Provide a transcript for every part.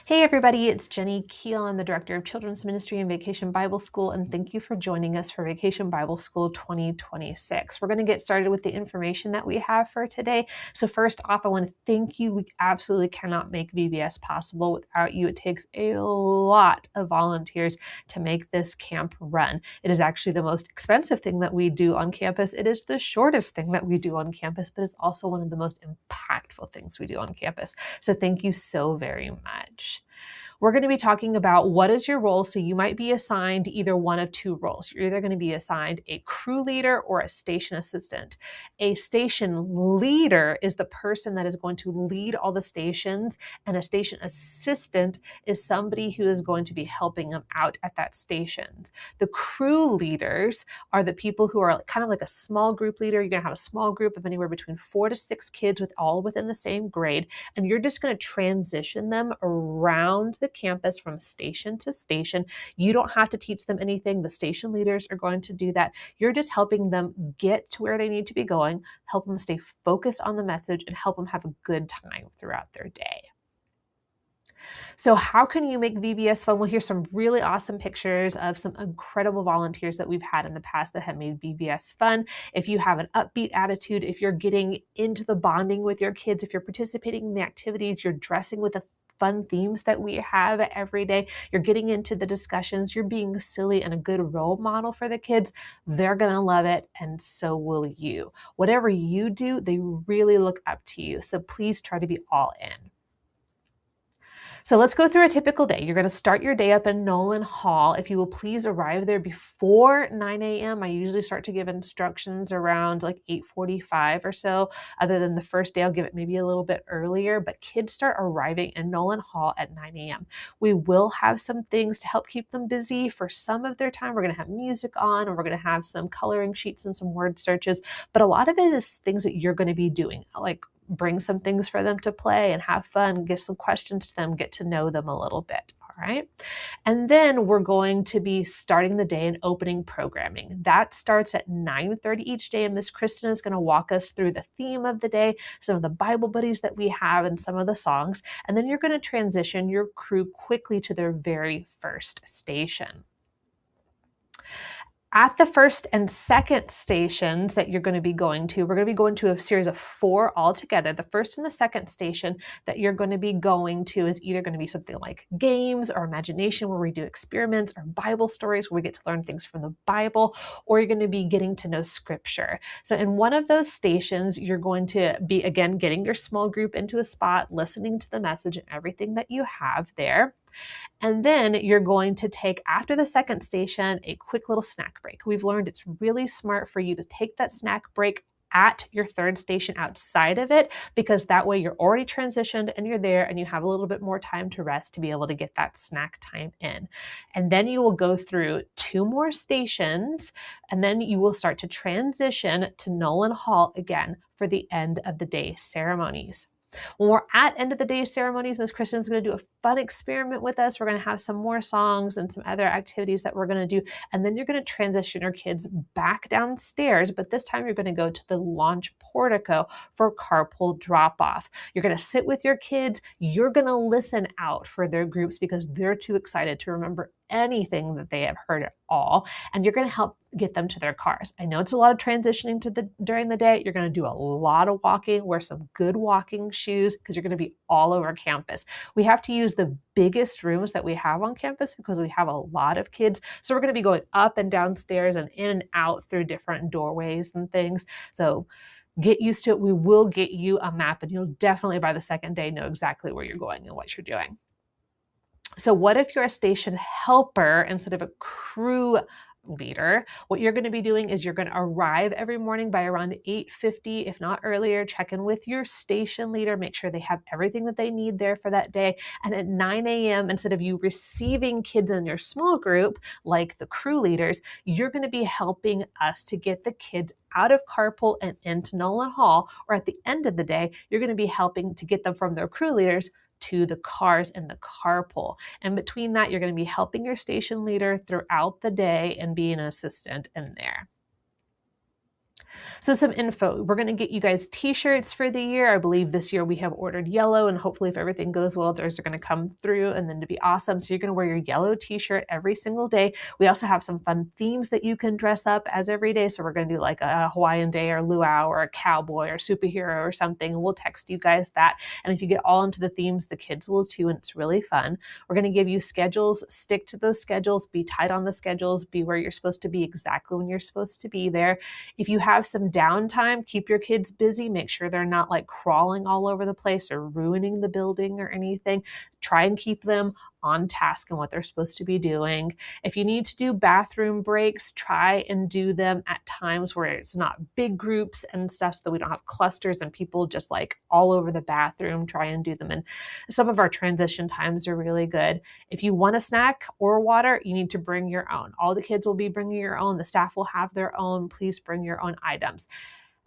Hey everybody, it's Jenny Keel. I'm the Director of Children's Ministry and Vacation Bible School, and thank you for joining us for Vacation Bible School 2026. We're going to get started with the information that we have for today. So first off, I want to thank you. We absolutely cannot make VBS possible without you. It takes a lot of volunteers to make this camp run. It is actually the most expensive thing that we do on campus. It is the shortest thing that we do on campus, but it's also one of the most impactful things we do on campus. So thank you so very much. We're going to be talking about what is your role. So you might be assigned either one of two roles. You're either going to be assigned a crew leader or a station assistant. A station leader is the person that is going to lead all the stations, and a station assistant is somebody who is going to be helping them out at that station. The crew leaders are the people who are kind of like a small group leader. You're going to have a small group of anywhere between 4 to 6 kids all within the same grade, and you're just going to transition them around the campus from station to station. You don't have to teach them anything. The station leaders are going to do that. You're just helping them get to where they need to be going, help them stay focused on the message, and help them have a good time throughout their day. So how can you make VBS fun? Well, here's some really awesome pictures of some incredible volunteers that we've had in the past that have made VBS fun. If you have an upbeat attitude, if you're getting into the bonding with your kids, if you're participating in the activities, you're dressing with the fun themes that we have every day, you're getting into the discussions, you're being silly and a good role model for the kids, they're going to love it, and so will you. Whatever you do, they really look up to you. So please try to be all in. So let's go through a typical day. You're going to start your day up in Nolan Hall. If you will please arrive there before 9 a.m. I usually start to give instructions around like 8:45 or so. Other than the first day, I'll give it maybe a little bit earlier, but kids start arriving in Nolan Hall at 9 a.m. We will have some things to help keep them busy for some of their time. We're going to have music on, and we're going to have some coloring sheets and some word searches, but a lot of it is things that you're going to be doing, like bring some things for them to play and have fun, give some questions to them, get to know them a little bit. All right. And then we're going to be starting the day and opening programming. That starts at 9:30 each day. And Miss Kristen is going to walk us through the theme of the day, some of the Bible buddies that we have, and some of the songs. And then you're going to transition your crew quickly to their very first station. At the first and second stations that you're going to be going to, we're going to be going to a series of 4 altogether. The first and the second station that you're going to be going to is either going to be something like games or imagination, where we do experiments, or Bible stories where we get to learn things from the Bible, or you're going to be getting to know scripture. So in one of those stations, you're going to be, again, getting your small group into a spot, listening to the message and everything that you have there. And then you're going to take, after the second station, a quick little snack break. We've learned it's really smart for you to take that snack break at your third station outside of it, because that way you're already transitioned and you're there and you have a little bit more time to rest to be able to get that snack time in. And then you will go through 2 more stations, and then you will start to transition to Nolan Hall again for the end of the day ceremonies. When we're at end of the day ceremonies, Miss Kristen's going to do a fun experiment with us. We're going to have some more songs and some other activities that we're going to do. And then you're going to transition your kids back downstairs, but this time you're going to go to the launch portico for carpool drop-off. You're going to sit with your kids. You're going to listen out for their groups because they're too excited to remember anything that they have heard at all, and you're going to help get them to their cars. I know it's a lot of transitioning during the day. You're going to do a lot of walking. Wear some good walking shoes because you're going to be all over campus. We have to use the biggest rooms that we have on campus because we have a lot of kids. So we're going to be going up and downstairs and in and out through different doorways and things. So get used to it. We will get you a map, and you'll definitely by the second day know exactly where you're going and what you're doing. So what if you're a station helper instead of a crew leader? What you're going to be doing is you're going to arrive every morning by around 8:50, if not earlier. Check in with your station leader, make sure they have everything that they need there for that day. And at 9 a.m., instead of you receiving kids in your small group, like the crew leaders, you're going to be helping us to get the kids out of carpool and into Nolan Hall, or at the end of the day, you're going to be helping to get them from their crew leaders to the cars in the carpool. And between that, you're going to be helping your station leader throughout the day and being an assistant in there. So some info, we're going to get you guys t-shirts for the year. I believe this year we have ordered yellow, and hopefully if everything goes well, those are going to come through and then to be awesome. So you're going to wear your yellow t-shirt every single day. We also have some fun themes that you can dress up as every day. So we're going to do like a Hawaiian day or luau or a cowboy or superhero or something. And we'll text you guys that. And if you get all into the themes, the kids will too. And it's really fun. We're going to give you schedules, stick to those schedules, be tight on the schedules, be where you're supposed to be exactly when you're supposed to be there. If you have some downtime, keep your kids busy. Make sure they're not like crawling all over the place or ruining the building or anything. Try and keep them on task and what they're supposed to be doing. If you need to do bathroom breaks, try and do them at times where it's not big groups and stuff so that we don't have clusters and people just like all over the bathroom. Try and do them. And some of our transition times are really good. If you want a snack or water, you need to bring your own. All the kids will be bringing your own. The staff will have their own. Please bring your own items.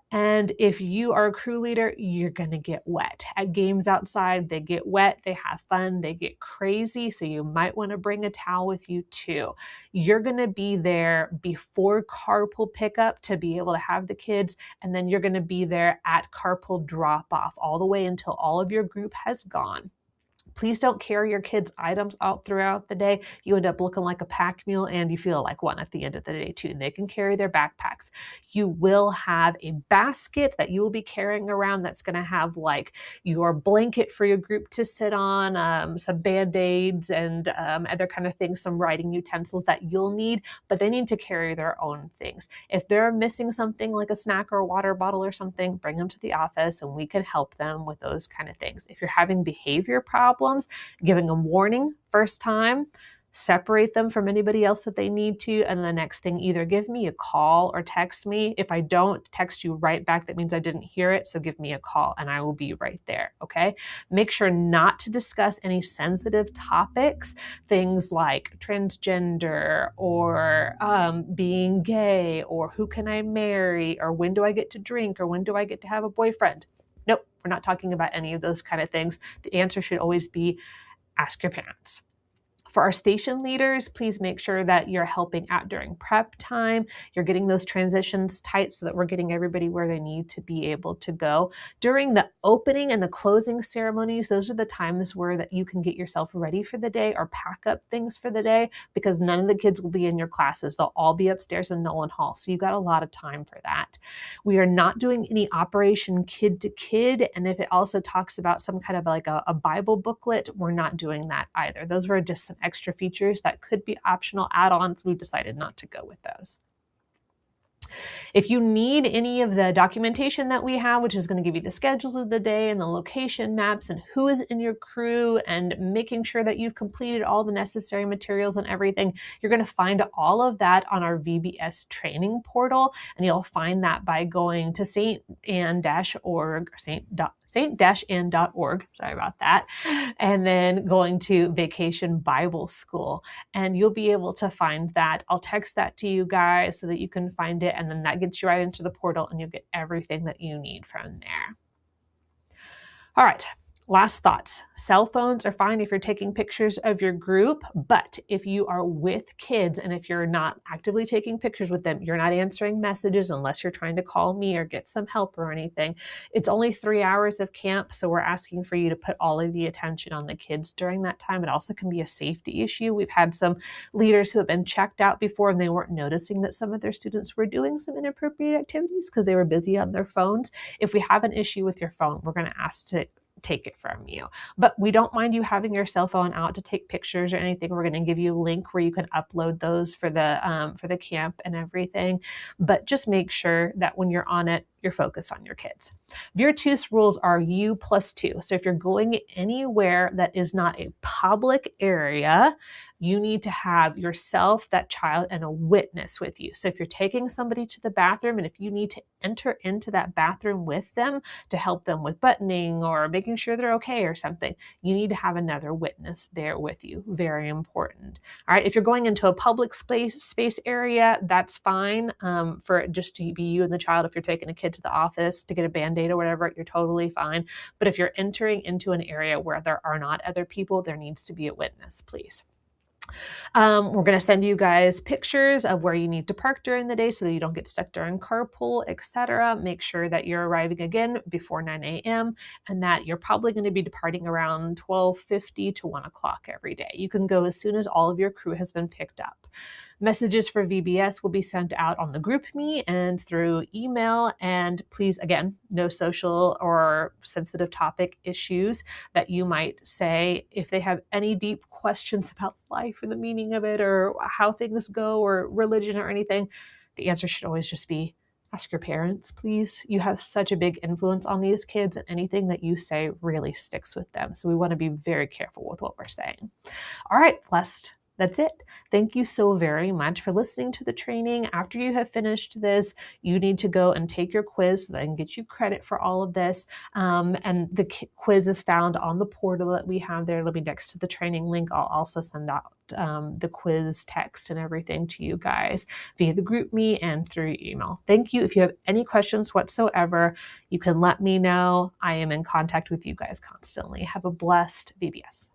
And if you are a crew leader, you're going to get wet. At games outside, they get wet, they have fun, they get crazy. So you might want to bring a towel with you too. You're going to be there before carpool pickup to be able to have the kids. And then you're going to be there at carpool drop off all the way until all of your group has gone. Please don't carry your kids' items out throughout the day. You end up looking like a pack mule and you feel like one at the end of the day too. And they can carry their backpacks. You will have a basket that you will be carrying around that's going to have like your blanket for your group to sit on, some Band-Aids and other kind of things, some writing utensils that you'll need, but they need to carry their own things. If they're missing something like a snack or a water bottle or something, bring them to the office and we can help them with those kind of things. If you're having behavior problems, giving them warning first time, separate them from anybody else that they need to. And the next thing, either give me a call or text me. If I don't text you right back, that means I didn't hear it. So give me a call and I will be right there. Okay. Make sure not to discuss any sensitive topics, things like transgender or being gay or who can I marry or when do I get to drink or when do I get to have a boyfriend. Nope, we're not talking about any of those kind of things. The answer should always be ask your parents. For our station leaders, please make sure that you're helping out during prep time. You're getting those transitions tight so that we're getting everybody where they need to be able to go. During the opening and the closing ceremonies, those are the times where that you can get yourself ready for the day or pack up things for the day because none of the kids will be in your classes. They'll all be upstairs in Nolan Hall. So you've got a lot of time for that. We are not doing any Operation Kid to Kid. And if it also talks about some kind of like a Bible booklet, we're not doing that either. Those were just some extra features that could be optional add-ons. We've decided not to go with those. If you need any of the documentation that we have, which is going to give you the schedules of the day and the location maps and who is in your crew and making sure that you've completed all the necessary materials and everything, you're going to find all of that on our VBS training portal. And you'll find that by going to saint-and.org, saint-and.org, sorry about that, and then going to Vacation Bible School. And you'll be able to find that. I'll text that to you guys so that you can find it, and then that gets you right into the portal and you'll get everything that you need from there. All right. Last thoughts. Cell phones are fine if you're taking pictures of your group, but if you are with kids and if you're not actively taking pictures with them, you're not answering messages unless you're trying to call me or get some help or anything. It's only 3 hours of camp, so we're asking for you to put all of the attention on the kids during that time. It also can be a safety issue. We've had some leaders who have been checked out before and they weren't noticing that some of their students were doing some inappropriate activities because they were busy on their phones. If we have an issue with your phone, we're going to ask to take it from you. But we don't mind you having your cell phone out to take pictures or anything. We're going to give you a link where you can upload those for the camp and everything. But just make sure that when you're on it, you're focused on your kids. Virtus rules are U+2. So if you're going anywhere that is not a public area, you need to have yourself, that child, and a witness with you. So if you're taking somebody to the bathroom and if you need to enter into that bathroom with them to help them with buttoning or making sure they're okay or something, you need to have another witness there with you. Very important. All right. If you're going into a public space area, that's fine for it just to be you and the child. If you're taking a kid to the office to get a Band-Aid or whatever, you're totally fine. But if you're entering into an area where there are not other people, there needs to be a witness, please. We're going to send you guys pictures of where you need to park during the day so that you don't get stuck during carpool, etc. Make sure that you're arriving again before 9 a.m. and that you're probably going to be departing around 12:50 to 1 o'clock every day. You can go as soon as all of your crew has been picked up. Messages for VBS will be sent out on the GroupMe and through email. And please, again, no social or sensitive topic issues that you might say. If they have any deep questions about life and the meaning of it or how things go or religion or anything, the answer should always just be ask your parents, please. You have such a big influence on these kids, and anything that you say really sticks with them. So we want to be very careful with what we're saying. All right, Blessed. That's it. Thank you so very much for listening to the training. After you have finished this, you need to go and take your quiz so that I can get you credit for all of this. And the quiz is found on the portal that we have there. It'll be next to the training link. I'll also send out the quiz text and everything to you guys via the GroupMe and through email. Thank you. If you have any questions whatsoever, you can let me know. I am in contact with you guys constantly. Have a blessed VBS.